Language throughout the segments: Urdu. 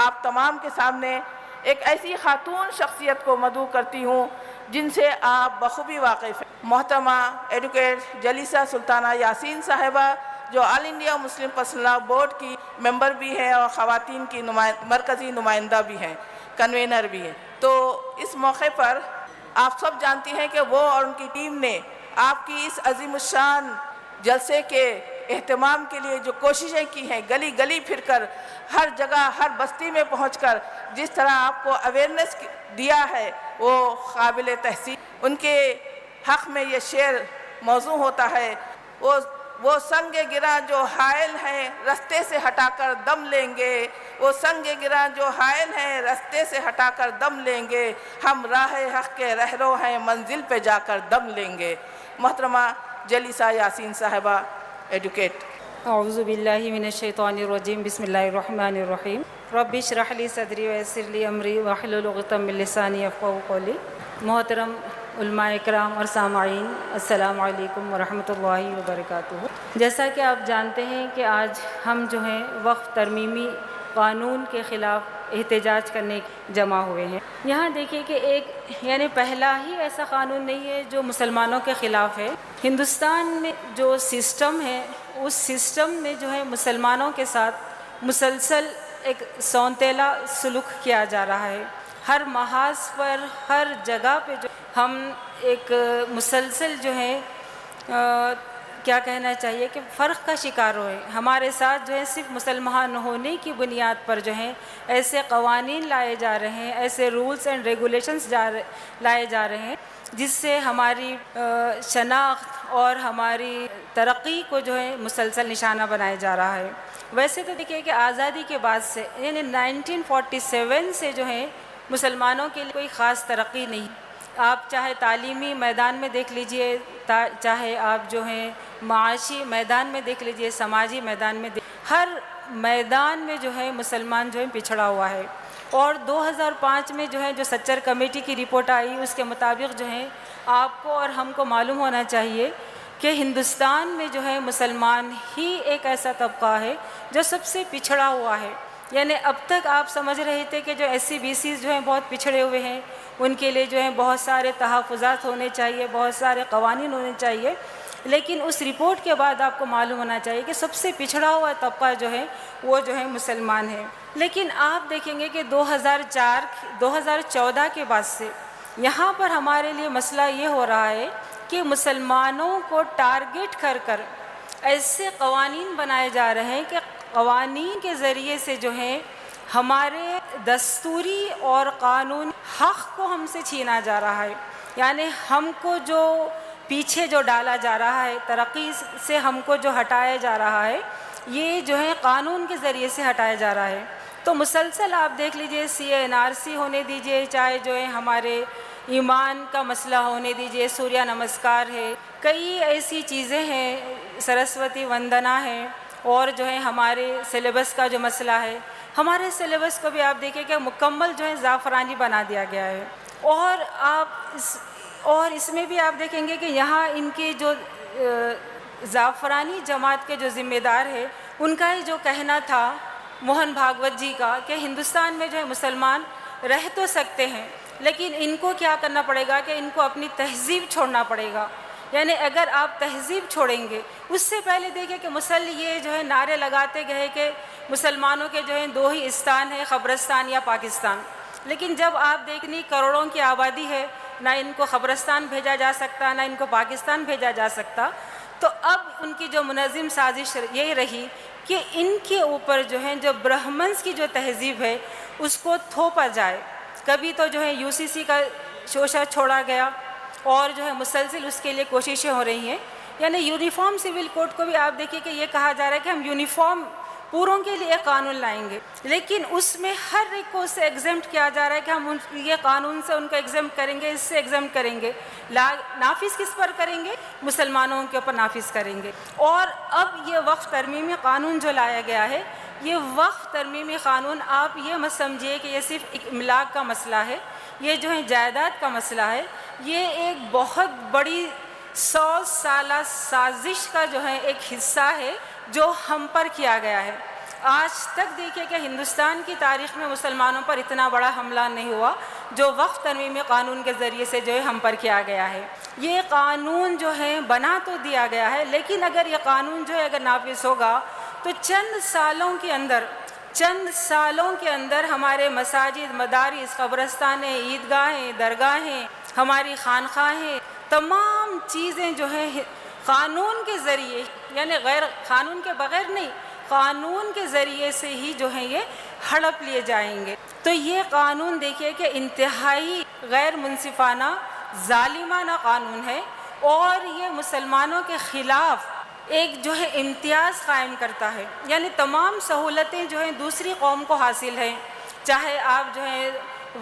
آپ تمام کے سامنے ایک ایسی خاتون شخصیت کو مدعو کرتی ہوں جن سے آپ بخوبی واقف ہیں۔ محترمہ ایڈوکیٹ جلیسہ سلطانہ یاسین صاحبہ جو all India Muslim personal law board کی ممبر بھی ہیں اور خواتین کی مرکزی نمائندہ بھی ہیں، کنوینر بھی ہیں، تو اس موقع پر آپ سب جانتی ہیں کہ وہ اور ان کی ٹیم نے آپ کی اس عظیم الشان جلسے کے اہتمام کے لیے جو کوششیں کی ہیں، گلی گلی پھر کر، ہر جگہ ہر بستی میں پہنچ کر جس طرح آپ کو اویئرنیس دیا ہے وہ قابل تحسین۔ ان کے حق میں یہ شعر موزوں ہوتا ہے، وہ سنگ گراں جو حائل ہیں رستے سے ہٹا کر دم لیں گے، وہ سنگ گراں جو حائل ہیں رستے سے ہٹا کر دم لیں گے، ہم راہ حق کے رہرو ہیں منزل پہ جا کر دم لیں گے۔ محترمہ جلیسہ یاسین صاحبہ ایڈوکیٹ۔ اعوذ باللہ من الشیطان الرجیم، بسم اللہ الرحمن الرحیم۔ رب اشرح لی صدری ویسر لی امری واحلل عقدۃ من لسانی یفقہوا قولی۔ محترم علماء اکرام اور سامعین، السلام علیکم ورحمۃ اللہ وبرکاتہ۔ جیسا کہ آپ جانتے ہیں کہ آج ہم جو ہیں وقف ترمیمی قانون کے خلاف احتجاج کرنے جمع ہوئے ہیں۔ یہاں دیکھیے کہ یعنی پہلا ہی ایسا قانون نہیں ہے جو مسلمانوں کے خلاف ہے۔ ہندوستان میں جو سسٹم ہے اس سسٹم میں جو ہے مسلمانوں کے ساتھ مسلسل ایک سونتیلا سلوک کیا جا رہا ہے۔ ہر محاذ پر، ہر جگہ پہ جو ہم ایک مسلسل جو ہے کیا کہنا چاہیے کہ فرق کا شکار ہوئے۔ ہمارے ساتھ جو ہے صرف مسلمان ہونے کی بنیاد پر جو ہیں ایسے قوانین لائے جا رہے ہیں، ایسے رولز اینڈ ریگولیشنز لائے جا رہے ہیں جس سے ہماری شناخت اور ہماری ترقی کو جو ہے مسلسل نشانہ بنایا جا رہا ہے۔ ویسے تو دیکھیے کہ آزادی کے بعد سے یعنی 1947 سے جو ہے مسلمانوں کے لیے کوئی خاص ترقی نہیں۔ آپ چاہے تعلیمی میدان میں دیکھ لیجئے، چاہے آپ جو ہیں معاشی میدان میں دیکھ لیجئے، سماجی میدان میں ہر میدان میں جو ہے مسلمان جو ہے پچھڑا ہوا ہے۔ اور 2005 میں جو ہے جو سچر کمیٹی کی رپورٹ آئی اس کے مطابق جو ہے آپ کو اور ہم کو معلوم ہونا چاہیے کہ ہندوستان میں جو ہے مسلمان ہی ایک ایسا طبقہ ہے جو سب سے پچھڑا ہوا ہے۔ یعنی اب تک آپ سمجھ رہے تھے کہ جو ایس سی بی سیز جو ہیں بہت پچھڑے ہوئے ہیں، ان کے لیے جو ہے بہت سارے تحفظات ہونے چاہیے، بہت سارے قوانین ہونے چاہیے، لیکن اس رپورٹ کے بعد آپ کو معلوم ہونا چاہیے کہ سب سے پچھڑا ہوا طبقہ جو ہے وہ جو ہے مسلمان ہے۔ لیکن آپ دیکھیں گے کہ 2014 کے بعد سے یہاں پر ہمارے لیے مسئلہ یہ ہو رہا ہے کہ مسلمانوں کو ٹارگٹ کر کر ایسے قوانین بنائے جا رہے ہیں کہ قوانین کے ذریعے سے جو ہیں ہمارے دستوری اور قانون حق کو ہم سے چھینا جا رہا ہے۔ یعنی ہم کو جو پیچھے جو ڈالا جا رہا ہے، ترقی سے ہم کو جو ہٹایا جا رہا ہے، یہ جو ہے قانون کے ذریعے سے ہٹایا جا رہا ہے۔ تو مسلسل آپ دیکھ لیجئے CNRC ہونے دیجئے، چاہے جو ہے ہمارے ایمان کا مسئلہ ہونے دیجئے، سوریہ نمسکار ہے، کئی ایسی چیزیں ہیں، سرسوتی وندنا ہے، اور جو ہے ہمارے سلیبس کا جو مسئلہ ہے، ہمارے سلیبس کو بھی آپ دیکھیں کہ مکمل جو ہے زعفرانی بنا دیا گیا ہے۔ اور اس میں بھی آپ دیکھیں گے کہ یہاں ان کے جو زعفرانی جماعت کے جو ذمہ دار ہے ان کا ہی جو کہنا تھا موہن بھاگوت جی کا کہ ہندوستان میں جو ہے مسلمان رہ تو سکتے ہیں لیکن ان کو کیا کرنا پڑے گا کہ ان کو اپنی تہذیب چھوڑنا پڑے گا۔ یعنی اگر آپ تہذیب چھوڑیں گے، اس سے پہلے دیکھیں کہ یہ جو ہے نعرے لگاتے گئے کہ مسلمانوں کے جو ہیں دو ہی استان ہے، قبرستان یا پاکستان، لیکن جب آپ دیکھنی کروڑوں کی آبادی ہے، نہ ان کو قبرستان بھیجا جا سکتا، نہ ان کو پاکستان بھیجا جا سکتا، تو اب ان کی جو منظم سازش یہی رہی کہ ان کے اوپر جو ہے جو برہمنز کی جو تہذیب ہے اس کو تھوپا جائے۔ کبھی تو جو ہے UCC کا شوشہ چھوڑا گیا اور جو ہے مسلسل اس کے لیے کوششیں ہو رہی ہیں۔ یعنی یونیفارم سول کوڈ کو بھی آپ دیکھیے کہ یہ کہا جا رہا ہے کہ ہم یونیفارم پوروں کے لیے قانون لائیں گے، لیکن اس میں ہر ایک کو سے ایگزمپٹ کیا جا رہا ہے کہ ہم یہ قانون سے ان کو ایگزمپٹ کریں گے، اس سے ایگزمپٹ کریں گے، نافذ کس پر کریں گے؟ مسلمانوں کے اوپر نافذ کریں گے۔ اور اب یہ وقف ترمیمی قانون جو لایا گیا ہے، یہ وقف ترمیمی قانون آپ یہ مت سمجھیے کہ یہ صرف ایک املاک کا مسئلہ ہے، یہ جو ہے جائیداد کا مسئلہ ہے، یہ ایک بہت بڑی 100 سالہ سازش کا جو ہے ایک حصہ ہے جو ہم پر کیا گیا ہے۔ آج تک دیکھیے کہ ہندوستان کی تاریخ میں مسلمانوں پر اتنا بڑا حملہ نہیں ہوا جو وقف ترمیمی قانون کے ذریعے سے جو ہے ہم پر کیا گیا ہے. یہ قانون جو ہے بنا تو دیا گیا ہے، لیکن اگر یہ قانون جو ہے اگر نافذ ہوگا تو چند سالوں کے اندر ہمارے مساجد، مدارس، قبرستانیں، عیدگاہیں، درگاہیں، ہماری خانقاہیں، تمام چیزیں جو ہیں قانون کے ذریعے، یعنی غیر قانون کے بغیر نہیں، قانون کے ذریعے سے ہی جو ہیں یہ ہڑپ لیے جائیں گے. تو یہ قانون دیکھیے کہ انتہائی غیر منصفانہ، ظالمانہ قانون ہے، اور یہ مسلمانوں کے خلاف ایک جو ہے امتیاز قائم کرتا ہے. یعنی تمام سہولتیں جو ہیں دوسری قوم کو حاصل ہیں، چاہے آپ جو ہے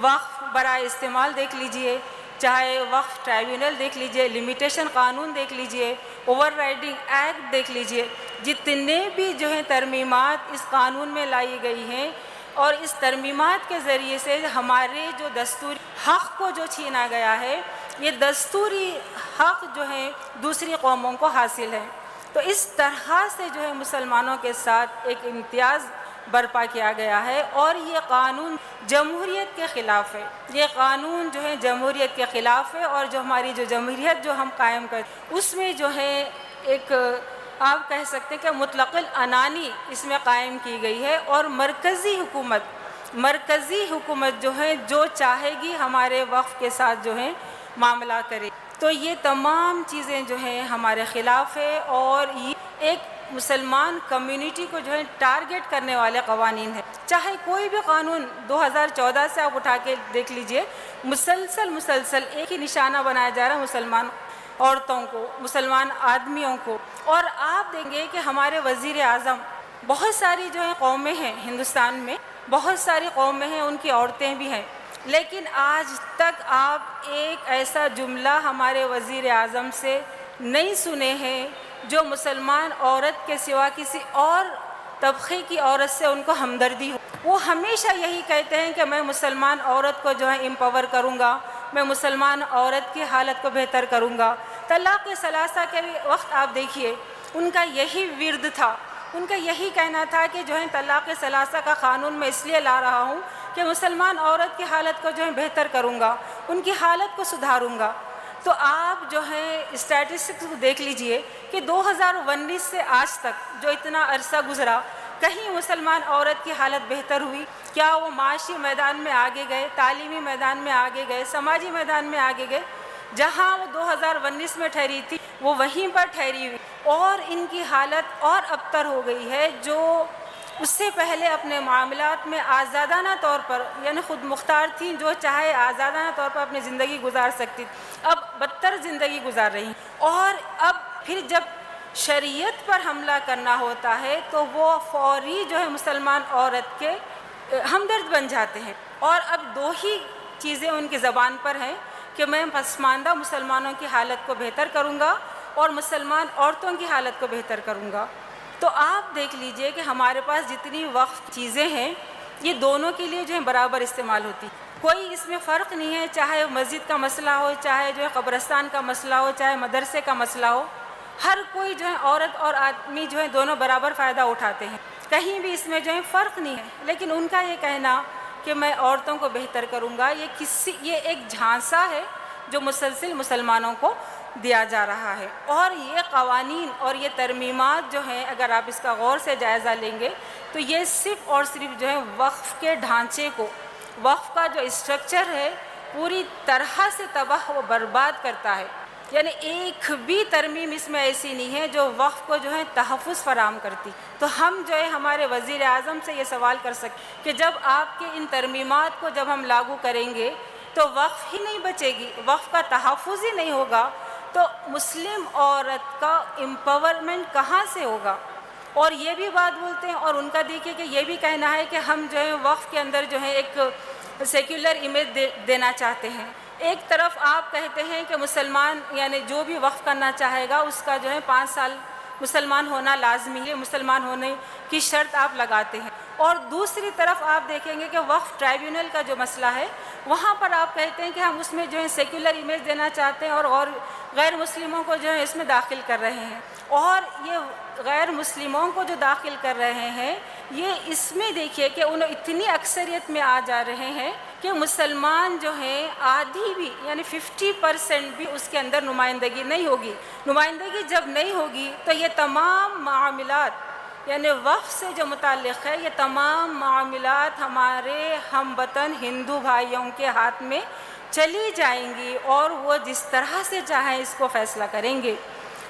وقف برائے استعمال دیکھ لیجئے، چاہے وقف ٹرائیبیونل دیکھ لیجئے، لمیٹیشن قانون دیکھ لیجئے، اوور رائڈنگ ایکٹ دیکھ لیجئے، جتنے بھی جو ہیں ترمیمات اس قانون میں لائی گئی ہیں، اور اس ترمیمات کے ذریعے سے ہمارے جو دستوری حق کو جو چھینا گیا ہے، یہ دستوری حق جو ہے دوسری قوموں کو حاصل ہے. تو اس طرح سے جو ہے مسلمانوں کے ساتھ ایک امتیاز برپا کیا گیا ہے، اور یہ قانون جمہوریت کے خلاف ہے. یہ قانون جو ہے جمہوریت کے خلاف ہے، اور جو ہماری جو جمہوریت جو ہم قائم کرتے اس میں جو ہے ایک آپ کہہ سکتے ہیں کہ مطلق العنانی اس میں قائم کی گئی ہے، اور مرکزی حکومت جو ہے جو چاہے گی ہمارے وقف کے ساتھ جو ہے معاملہ کرے. تو یہ تمام چیزیں جو ہیں ہمارے خلاف ہے، اور یہ ایک مسلمان کمیونٹی کو جو ہے ٹارگٹ کرنے والے قوانین ہیں. چاہے کوئی بھی قانون 2014 سے آپ اٹھا کے دیکھ لیجئے، مسلسل ایک ہی نشانہ بنایا جا رہا ہے مسلمان عورتوں کو، مسلمان آدمیوں کو. اور آپ دیں گے کہ ہمارے وزیر اعظم، بہت ساری جو ہیں قومیں ہیں ہندوستان میں، بہت ساری قومیں ہیں، ان کی عورتیں بھی ہیں، لیکن آج تک آپ ایک ایسا جملہ ہمارے وزیر اعظم سے نہیں سنے ہیں جو مسلمان عورت کے سوا کسی اور طبقے کی عورت سے ان کو ہمدردی ہو. وہ ہمیشہ یہی کہتے ہیں کہ میں مسلمان عورت کو جو ہے امپاور کروں گا، میں مسلمان عورت کی حالت کو بہتر کروں گا. طلاق ثلاثہ کے وقت آپ دیکھیے ان کا یہی ورد تھا، ان کا یہی کہنا تھا کہ جو ہے طلاق ثلاثہ کا قانون میں اس لیے لا رہا ہوں کہ مسلمان عورت کی حالت کو جو ہے بہتر کروں گا، ان کی حالت کو سدھاروں گا. تو آپ جو ہے اسٹیٹسٹکس کو دیکھ لیجئے کہ 2019 سے آج تک جو اتنا عرصہ گزرا، کہیں مسلمان عورت کی حالت بہتر ہوئی؟ کیا وہ معاشی میدان میں آگے گئے، تعلیمی میدان میں آگے گئے، سماجی میدان میں آگے گئے؟ جہاں وہ 2019 میں ٹھہری تھی وہ وہیں پر ٹھہری ہوئی، اور ان کی حالت اور ابتر ہو گئی ہے. جو اس سے پہلے اپنے معاملات میں آزادانہ طور پر، یعنی خود مختار تھیں، جو چاہے آزادانہ طور پر اپنی زندگی گزار سکتی، اب بدتر زندگی گزار رہی. اور اب پھر جب شریعت پر حملہ کرنا ہوتا ہے تو وہ فوری جو ہے مسلمان عورت کے ہمدرد بن جاتے ہیں. اور اب دو ہی چیزیں ان کی زبان پر ہیں کہ میں پسماندہ مسلمانوں کی حالت کو بہتر کروں گا اور مسلمان عورتوں کی حالت کو بہتر کروں گا. تو آپ دیکھ لیجئے کہ ہمارے پاس جتنی وقف چیزیں ہیں یہ دونوں کے لیے جو ہے برابر استعمال ہوتی. کوئی اس میں فرق نہیں ہے، چاہے مسجد کا مسئلہ ہو، چاہے جو ہے قبرستان کا مسئلہ ہو، چاہے مدرسے کا مسئلہ ہو، ہر کوئی جو ہے عورت اور آدمی جو ہے دونوں برابر فائدہ اٹھاتے ہیں، کہیں بھی اس میں جو ہے فرق نہیں ہے. لیکن ان کا یہ کہنا کہ میں عورتوں کو بہتر کروں گا، یہ ایک جھانسا ہے جو مسلسل مسلمانوں کو دیا جا رہا ہے. اور یہ قوانین اور یہ ترمیمات جو ہیں اگر آپ اس کا غور سے جائزہ لیں گے تو یہ صرف اور صرف جو ہے وقف کے ڈھانچے کو، وقف کا جو اسٹرکچر ہے پوری طرح سے تباہ و برباد کرتا ہے. یعنی ایک بھی ترمیم اس میں ایسی نہیں ہے جو وقف کو جو ہے تحفظ فراہم کرتی. تو ہم جو ہے ہمارے وزیر اعظم سے یہ سوال کر سکتے کہ جب آپ کے ان ترمیمات کو جب ہم لاگو کریں گے تو وقف ہی نہیں بچے گی، وقف کا تحفظ ہی نہیں ہوگا، تو مسلم عورت کا امپاورمنٹ کہاں سے ہوگا؟ اور یہ بھی بات بولتے ہیں، اور ان کا دیکھیے کہ یہ بھی کہنا ہے کہ ہم جو ہے وقف کے اندر جو ہے ایک سیکولر امیج دینا چاہتے ہیں. ایک طرف آپ کہتے ہیں کہ مسلمان یعنی جو بھی وقف کرنا چاہے گا اس کا جو ہے 5 سال مسلمان ہونا لازمی ہے، مسلمان ہونے کی شرط آپ لگاتے ہیں، اور دوسری طرف آپ دیکھیں گے کہ وقف ٹرائیبیونل کا جو مسئلہ ہے وہاں پر آپ کہتے ہیں کہ ہم اس میں جو ہے سیکولر امیج دینا چاہتے ہیں اور غیر مسلموں کو جو ہے اس میں داخل کر رہے ہیں، اور یہ غیر مسلموں کو جو داخل کر رہے ہیں یہ اس میں دیکھیے کہ انہوں اتنی اکثریت میں آ جا رہے ہیں کہ مسلمان جو ہیں آدھی بھی یعنی 50% بھی اس کے اندر نمائندگی نہیں ہوگی۔ نمائندگی جب نہیں ہوگی تو یہ تمام معاملات یعنی وقف سے جو متعلق ہے یہ تمام معاملات ہمارے ہم وطن ہندو بھائیوں کے ہاتھ میں چلی جائیں گی اور وہ جس طرح سے چاہیں اس کو فیصلہ کریں گے۔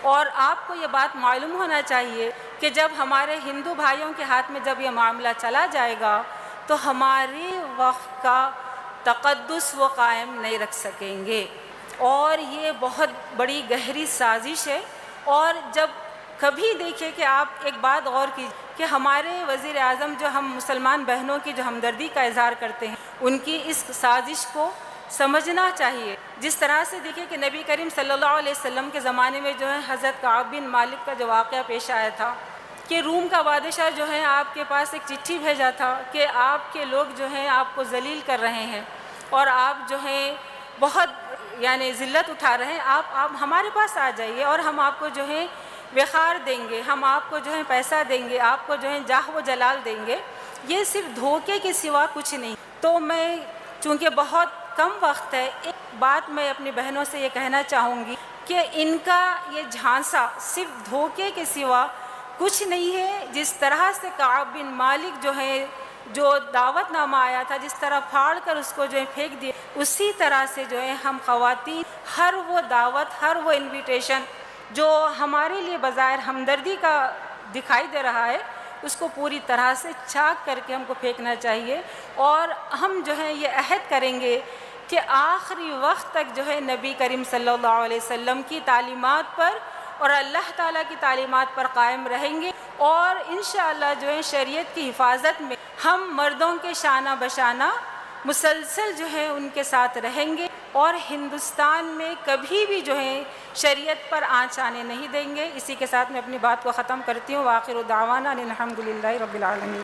اور آپ کو یہ بات معلوم ہونا چاہیے کہ جب ہمارے ہندو بھائیوں کے ہاتھ میں جب یہ معاملہ چلا جائے گا تو ہماری وقف کا تقدس وہ قائم نہیں رکھ سکیں گے، اور یہ بہت بڑی گہری سازش ہے۔ اور جب کبھی دیکھیں کہ آپ ایک بات غور کیجیے کہ ہمارے وزیر اعظم جو ہم مسلمان بہنوں کی جو ہمدردی کا اظہار کرتے ہیں ان کی اس سازش کو سمجھنا چاہیے۔ جس طرح سے دیکھیں کہ نبی کریم صلی اللہ علیہ وسلم کے زمانے میں جو ہے حضرت کعب بن مالک کا جو واقعہ پیش آیا تھا کہ روم کا بادشاہ جو ہے آپ کے پاس ایک چٹھی بھیجا تھا کہ آپ کے لوگ جو ہیں آپ کو ذلیل کر رہے ہیں اور آپ جو ہیں بہت یعنی ذلت اٹھا رہے ہیں، آپ ہمارے پاس آ جائیے اور ہم آپ کو جو ہے وقار دیں گے، ہم آپ کو جو ہے پیسہ دیں گے، آپ کو جو ہے جاہ و جلال دیں گے۔ یہ صرف دھوکے کے سوا کچھ نہیں۔ تو میں چونکہ بہت کم وقت ہے، ایک بات میں اپنی بہنوں سے یہ کہنا چاہوں گی کہ ان کا یہ جھانسا صرف دھوکے کے سوا کچھ نہیں ہے۔ جس طرح سے کعب بن مالک جو ہے جو دعوت نامہ آیا تھا جس طرح پھاڑ کر اس کو جو ہے پھینک دیا، اسی طرح سے جو ہے ہم خواتین ہر وہ دعوت ہر وہ انویٹیشن جو ہمارے لیے بظاہر ہمدردی کا دکھائی دے رہا ہے اس کو پوری طرح سے چاک کر کے ہم کو پھینکنا چاہیے، اور ہم جو ہے یہ عہد کریں گے کہ آخری وقت تک جو ہے نبی کریم صلی اللہ علیہ وسلم کی تعلیمات پر اور اللہ تعالیٰ کی تعلیمات پر قائم رہیں گے، اور انشاءاللہ جو ہے شریعت کی حفاظت میں ہم مردوں کے شانہ بشانہ مسلسل جو ہے ان کے ساتھ رہیں گے، اور ہندوستان میں کبھی بھی جو ہے شریعت پر آنچ آنے نہیں دیں گے۔ اسی کے ساتھ میں اپنی بات کو ختم کرتی ہوں۔ وآخر دعوانا ان الحمد للہ رب العالمین۔